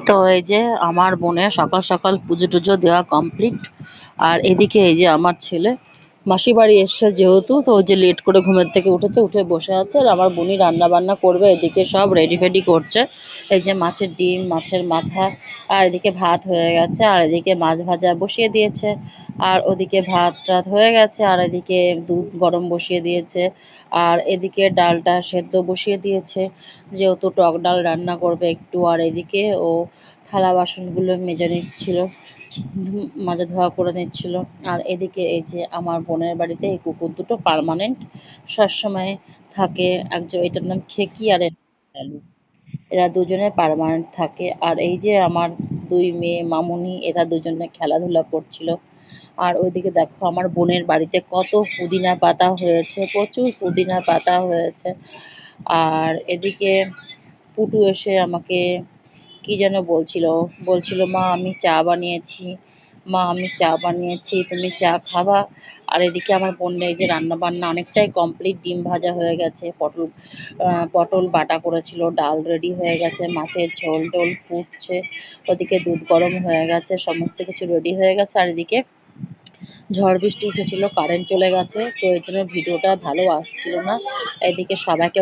তো এই যে আমার বোনের সকাল সকাল পুজো টুজো দেওয়া কমপ্লিট। আর এদিকে এই যে আমার ছেলে মাসি বাড়ি এসছে যেহেতু, তো ওই যে লেট করে ঘুমের থেকে উঠেছে, উঠে বসে আছে। আর আমার বোনই রান্না বান্না করবে, এদিকে সব রেডি ফেডি করছে। এই যে মাছের ডিম, মাছের মাথা, আর এদিকে ভাত হয়ে গেছে, আর এদিকে মাছ ভাজা বসিয়ে দিয়েছে, আর ওদিকে ভাত টাত হয়ে গেছে, আর এদিকে দুধ গরম বসিয়ে দিয়েছে, আর এদিকে ডালটা সেদ্ধ বসিয়ে দিয়েছে যেহেতু টক ডাল রান্না করবে একটু। আর এদিকে ও থালা বাসনগুলো মেজে নিচ্ছিল, মাজা ধোয়া করে নিচ্ছিল। আর এদিকে এই যে আমার বোনের বাড়িতে এই কুকুর দুটো পার্মানেন্ট সবসময় থাকে। একজন, এটার নাম খেকি আর এর নাম লালু। এরা দুজনে পার্মানেন্ট থাকে। আর এই যে আমার দুই মেয়ে মামুনি, এরা দুজনে খেলাধুলা করছিল। আর ওইদিকে দেখো আমার বোনের বাড়িতে কত পুদিনা পাতা হয়েছে, প্রচুর পুদিনা পাতা হয়েছে। আর এদিকে পুটু এসে আমাকে কি যেন বলছিল, বলছিল মা আমি চা বানিয়েছি, মা আমি চা বানিয়েছি, তুমি চা খাবা? আর এদিকে আমার বোনের এই যে রান্না বান্না অনেকটাই কমপ্লিট, ডিম ভাজা হয়ে গেছে, পটল বাটা করেছিল, ডাল রেডি হয়ে গেছে, মাছের ঝোল টোল ফুটছে, ওদিকে দুধ গরম হয়ে গেছে, সমস্ত কিছু রেডি হয়ে গেছে। আর এদিকে ঝড় বৃষ্টি উঠেছিল, কারেন্ট চলে গেছে, তো এর জন্য ভিডিওটা ভালো আসছিল না। এদিকে সবাইকে